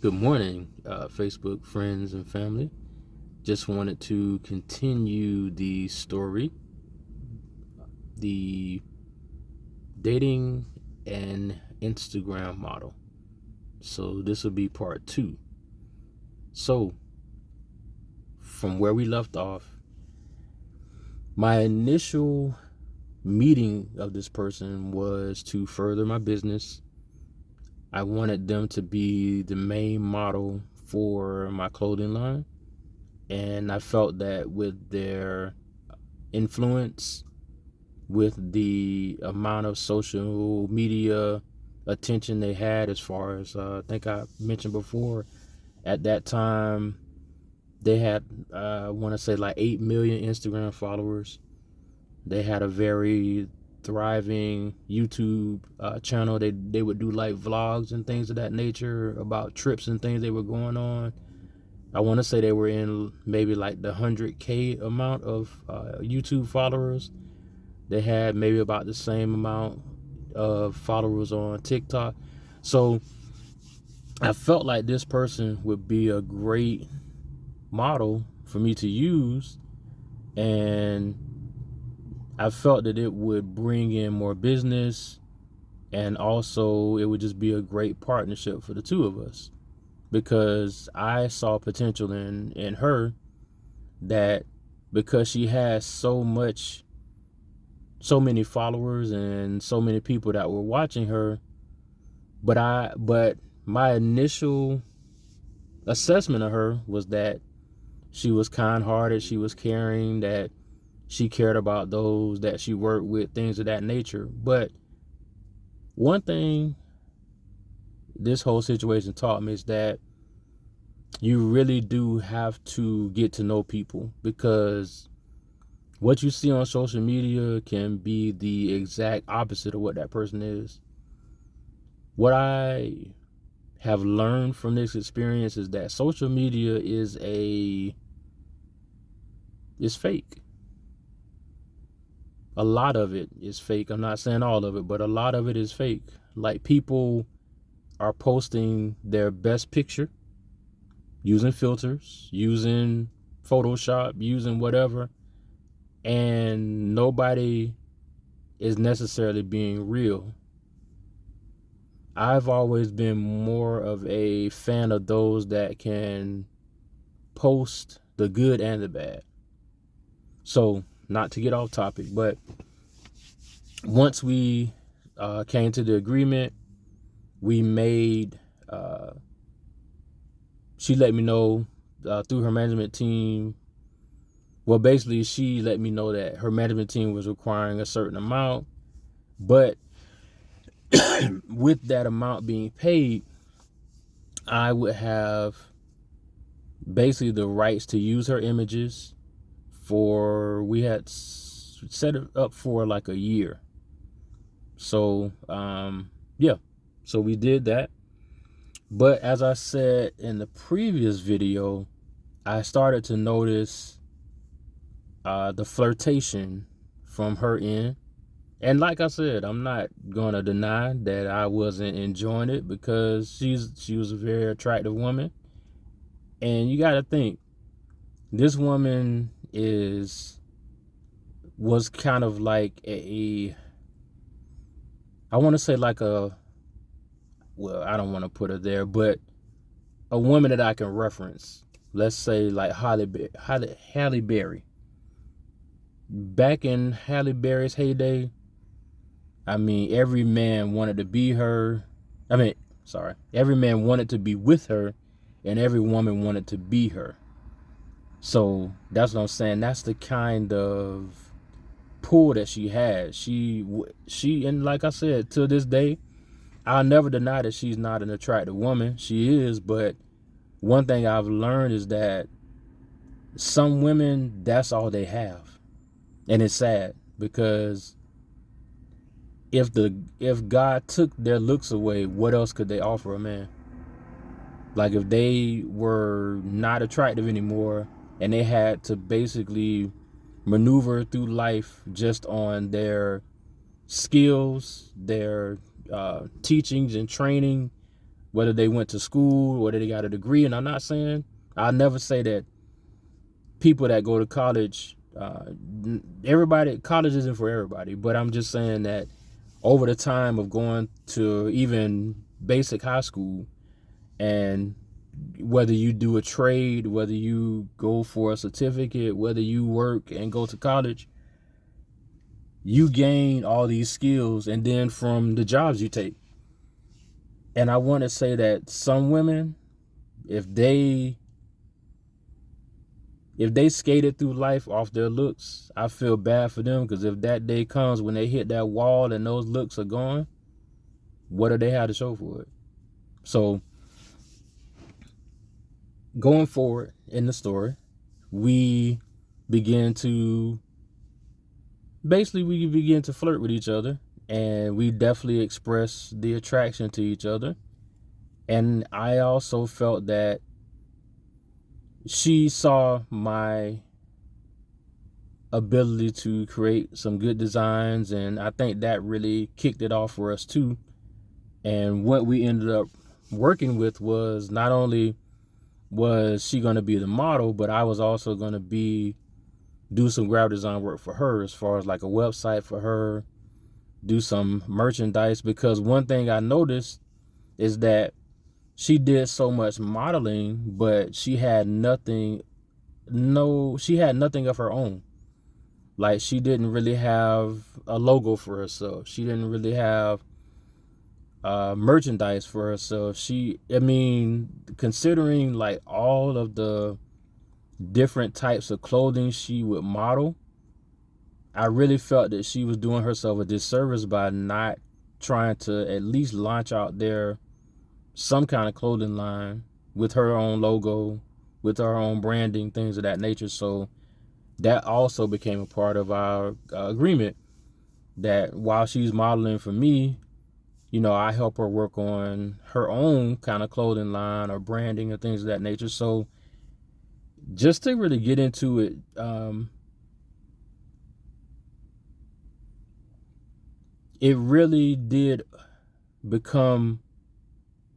Good morning, Facebook friends and family. Just wanted to continue the story, the dating and Instagram model. So this will be part two. So, from where we left off, my initial meeting of this person was to further my business. I wanted them to be the main model for my clothing line. And I felt that with their influence, with the amount of social media attention they had, as far as I think I mentioned before, at that time they had I want to say like 8 million Instagram followers. They had a very thriving YouTube channel. They would do like vlogs and things of that nature about trips and things they were going on. I want to say they were in maybe like the 100K amount of YouTube followers. They had maybe about the same amount of followers on TikTok. So I felt like this person would be a great model for me to use. And I felt that it would bring in more business. And also it would just be a great partnership for the two of us. Because I saw potential in her, that because she has so many followers and so many people that were watching her. But my initial assessment of her was that she was kind-hearted, she was caring, that she cared about those that she worked with, things of that nature. But one thing this whole situation taught me is that you really do have to get to know people, because what you see on social media can be the exact opposite of what that person is. What I have learned from this experience is that social media is fake. A lot of it is fake. I'm not saying all of it, but a lot of it is fake. Like, people are posting their best picture using filters, using Photoshop, using whatever, and nobody is necessarily being real. I've always been more of a fan of those that can post the good and the bad. So, not to get off topic, but once we came to the agreement, we made, she let me know through her management team. Well, basically, she let me know that her management team was requiring a certain amount, but with that amount being paid, I would have basically the rights to use her images we had set it up for like a year. So, yeah, so we did that. But as I said in the previous video, I started to notice the flirtation from her end. And like I said, I'm not going to deny that I wasn't enjoying it, because she was a very attractive woman. And you got to think, this woman was kind of like I want to say like well, I don't want to put her there, but a woman that I can reference. Let's say like Halle Berry. Back in Halle Berry's heyday, I mean, every man wanted to be her. Every man wanted to be with her, and every woman wanted to be her. So that's what I'm saying. That's the kind of pull that she had. And like I said, to this day, I'll never deny that she's not an attractive woman. She is, but one thing I've learned is that some women, that's all they have. And it's sad, because if God took their looks away, what else could they offer a man? Like, if they were not attractive anymore and they had to basically maneuver through life just on their skills, their teachings and training, whether they went to school, whether they got a degree. And I'm not saying, I'll never say that people that go to college, college isn't for everybody, but I'm just saying that over the time of going to even basic high school, and whether you do a trade, whether you go for a certificate, whether you work and go to college, you gain all these skills, and then from the jobs you take. And I want to say that some women, if they skated through life off their looks, I feel bad for them, because if that day comes when they hit that wall and those looks are gone, what do they have to show for it? So going forward in the story, we begin to flirt with each other, and we definitely express the attraction to each other. And I also felt that she saw my ability to create some good designs, and I think that really kicked it off for us too. And what we ended up working with was, not only was she going to be the model, but I was also going to do some graphic design work for her, as far as like a website for her, do some merchandise. Because one thing I noticed is that she did so much modeling, but she had nothing of her own. Like, she didn't really have a logo for herself. She didn't really have merchandise for herself. Considering like all of the different types of clothing she would model, I really felt that she was doing herself a disservice by not trying to at least launch out there some kind of clothing line with her own logo, with her own branding, things of that nature. So that also became a part of our agreement, that while she's modeling for me, I help her work on her own kind of clothing line or branding or things of that nature. So just to really get into it, it really did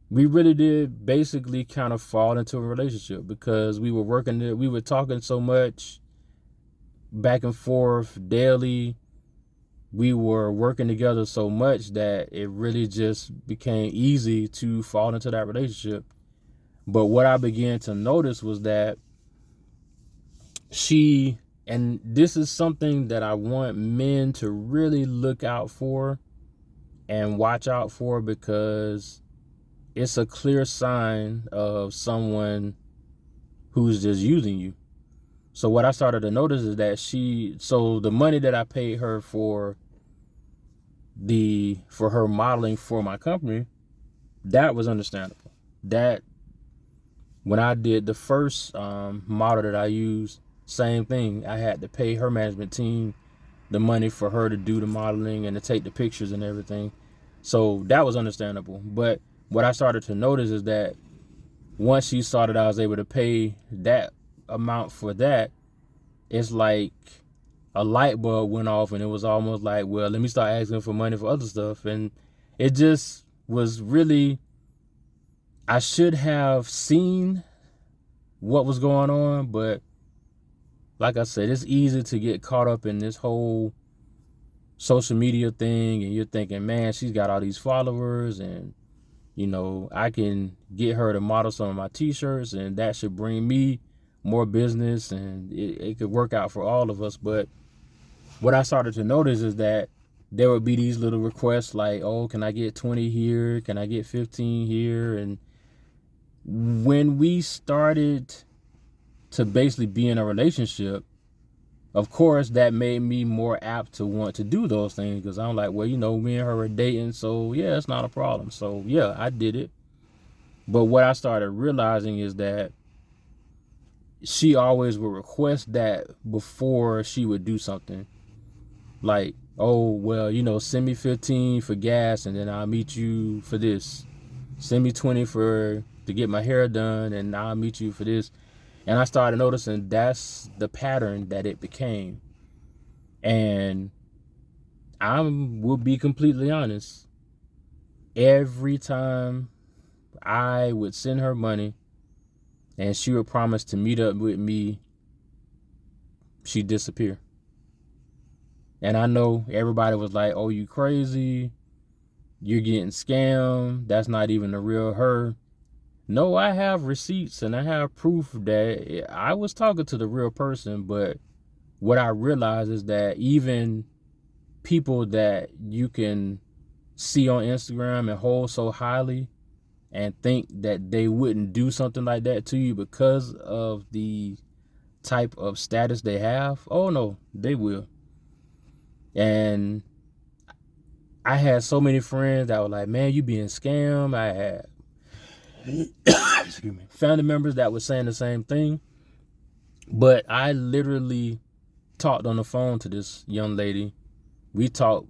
we really did basically kind of fall into a relationship, because we were talking so much back and forth daily. We were working together so much that it really just became easy to fall into that relationship. But what I began to notice was that and this is something that I want men to really look out for and watch out for, because it's a clear sign of someone who's just using you. So what I started to notice is that so the money that I paid her for her modeling for my company, that was understandable. That when I did the first model that I used, same thing. I had to pay her management team the money for her to do the modeling and to take the pictures and everything. So that was understandable. But what I started to notice is that once she saw that I was able to pay that amount for that, it's like a light bulb went off, and it was almost like, well, let me start asking for money for other stuff. And it just was really, I should have seen what was going on, but like I said, it's easy to get caught up in this whole social media thing, and you're thinking, man, she's got all these followers, and I can get her to model some of my t-shirts, and that should bring me more business, and it could work out for all of us. But what I started to notice is that there would be these little requests like, oh, can I get 20 here? Can I get 15 here? And when we started to basically be in a relationship, of course, that made me more apt to want to do those things, because I'm like, well, me and her are dating, so yeah, it's not a problem. So yeah, I did it. But what I started realizing is that she always would request that before she would do something. Like, oh, well, send me 15 for gas, and then I'll meet you for this. Send me 20 to get my hair done, and I'll meet you for this. And I started noticing that's the pattern that it became. And I will be completely honest. Every time I would send her money and she would promise to meet up with me, she'd disappear. And I know everybody was like, oh, you crazy, you're getting scammed, that's not even the real her. No, I have receipts and I have proof that I was talking to the real person. But what I realized is that even people that you can see on Instagram and hold so highly and think that they wouldn't do something like that to you because of the type of status they have, oh no, they will. And I had so many friends that were like, man, you being scammed. I had excuse me, family members that were saying the same thing. But I literally talked on the phone to this young lady. We talked,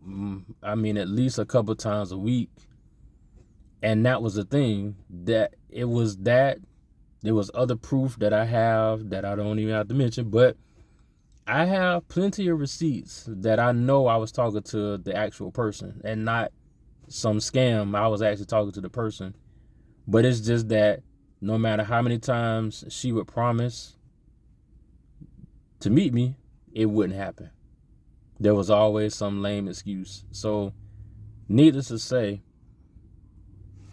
at least a couple times a week. And that was the thing, that it was that. There was other proof that I have that I don't even have to mention, but I have plenty of receipts that I know I was talking to the actual person and not some scam. I was actually talking to the person. But it's just that no matter how many times she would promise to meet me, it wouldn't happen. There was always some lame excuse. So, needless to say,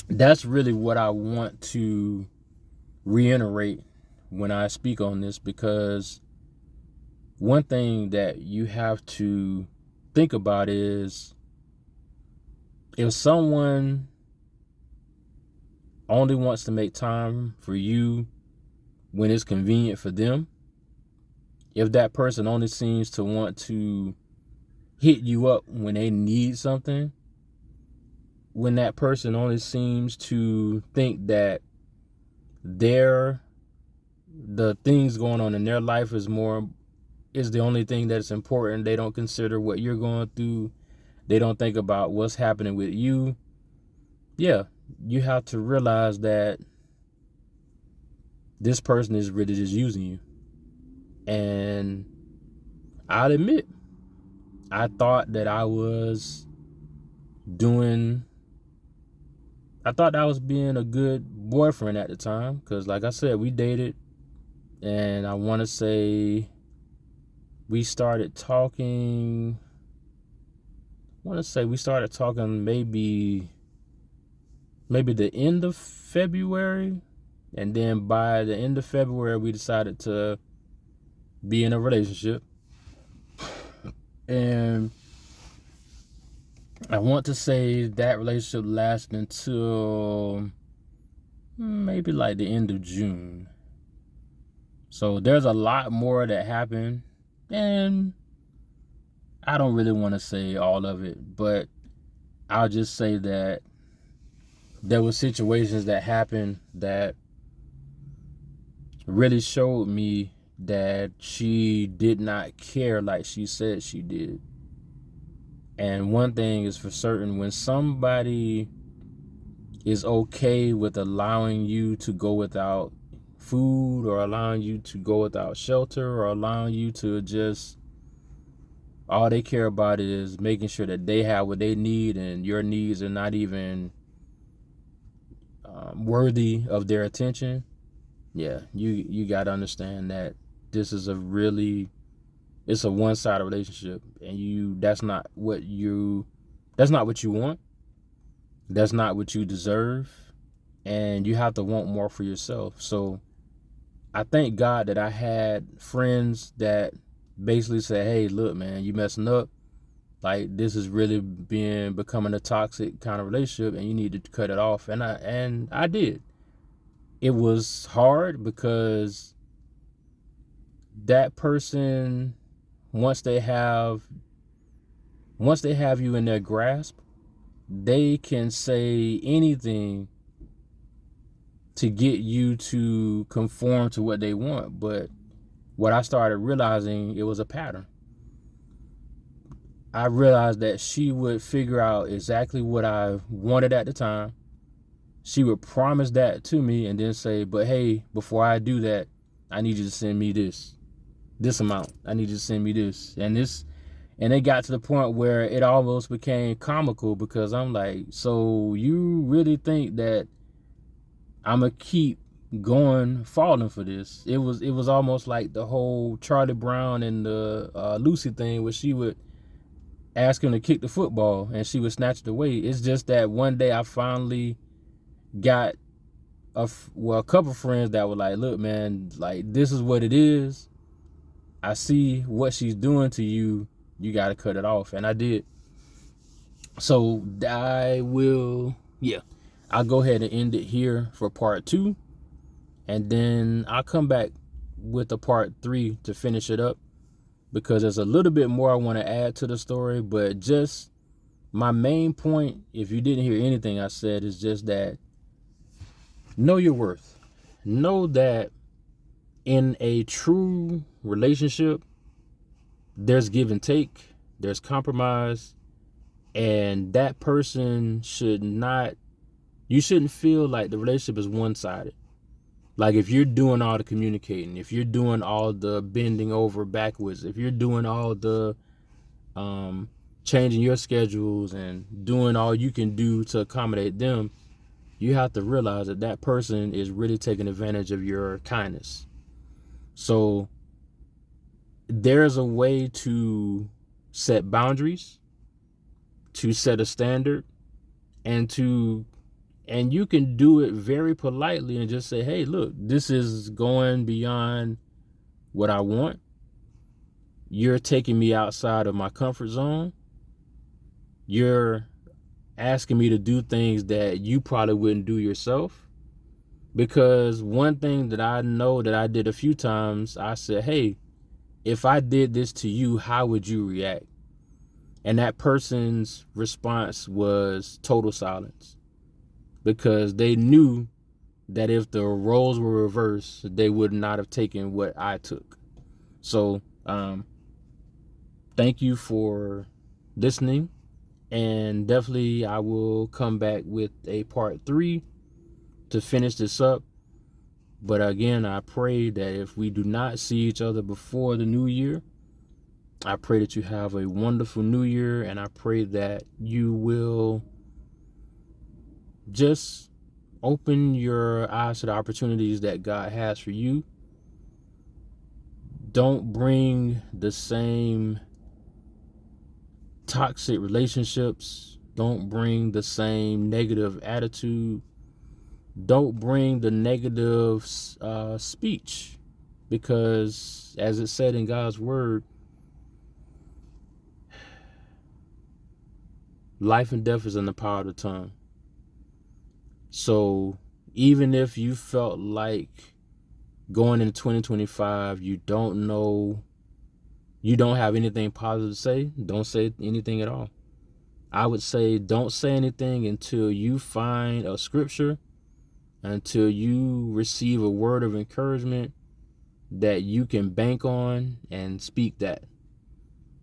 that's really what I want to reiterate when I speak on this, because one thing that you have to think about is, if someone only wants to make time for you when it's convenient for them, if that person only seems to want to hit you up when they need something, when that person only seems to think that the things going on in their life is the only thing that's important, they don't consider what you're going through, they don't think about what's happening with you, yeah, you have to realize that this person is really just using you. And I'll admit, I thought that I was being a good boyfriend at the time, because like I said, we dated, and I want to say we started talking maybe the end of February, and then by the end of February we decided to be in a relationship. And I want to say that relationship lasted until maybe like the end of June. So there's a lot more that happened, and I don't really want to say all of it, but I'll just say that there were situations that happened that really showed me that she did not care like she said she did. And one thing is for certain, when somebody is okay with allowing you to go without food, or allowing you to go without shelter, or allowing you to just, all they care about is making sure that they have what they need, and your needs are not even worthy of their attention, yeah, you got to understand that this is it's a one-sided relationship, and that's not what you want. That's not what you deserve, and you have to want more for yourself. So I thank God that I had friends that basically said, hey, look, man, you messing up. Like, this is really becoming a toxic kind of relationship, and you need to cut it off. And I did. It was hard because that person, once they have you in their grasp, they can say anything to get you to conform to what they want. But what I started realizing, it was a pattern. I realized that she would figure out exactly what I wanted at the time. She would promise that to me and then say, but hey, before I do that, I need you to send me this amount. I need you to send me this. And it got to the point where it almost became comical, because I'm like, so you really think that I'm gonna keep going, falling for this. It was almost like the whole Charlie Brown and the Lucy thing, where she would ask him to kick the football and she would snatch it away. It's just that one day I finally got a couple friends that were like, look, man, like, this is what it is. I see what she's doing to you. You got to cut it off. And I did. So I'll go ahead and end it here for part 2. And then I'll come back with a part 3 to finish it up, because there's a little bit more I want to add to the story. But just my main point, if you didn't hear anything I said, is just that know your worth. Know that in a true relationship, there's give and take, there's compromise, and that person you shouldn't feel like the relationship is one-sided. Like, if you're doing all the communicating, if you're doing all the bending over backwards, if you're doing all the changing your schedules and doing all you can do to accommodate them, you have to realize that that person is really taking advantage of your kindness. So there's a way to set boundaries, to set a standard, and you can do it very politely and just say, hey, look, this is going beyond what I want. You're taking me outside of my comfort zone. You're asking me to do things that you probably wouldn't do yourself. Because one thing that I know that I did a few times, I said, hey, if I did this to you, how would you react? And that person's response was total silence, because they knew that if the roles were reversed, they would not have taken what I took. So thank you for listening, and definitely I will come back with a part 3 to finish this up. But again, I pray that if we do not see each other before the new year, I pray that you have a wonderful new year, and I pray that you will just open your eyes to the opportunities that God has for you. Don't bring the same toxic relationships. Don't bring the same negative attitude. Don't bring the negative speech, because as it said in God's word, life and death is in the power of the tongue. So even if you felt like going into 2025, you don't have anything positive to say, don't say anything at all. I would say don't say anything until you find a scripture, until you receive a word of encouragement that you can bank on, and speak that.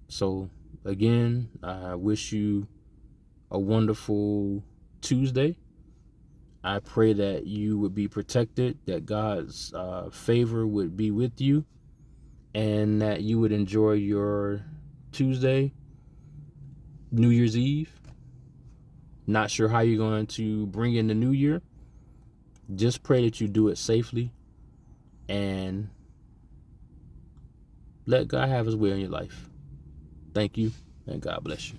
So again, I wish you a wonderful Tuesday. I pray that you would be protected, that God's favor would be with you, and that you would enjoy your Tuesday, New Year's Eve. Not sure how you're going to bring in the new year. Just pray that you do it safely, and let God have his way in your life. Thank you, and God bless you.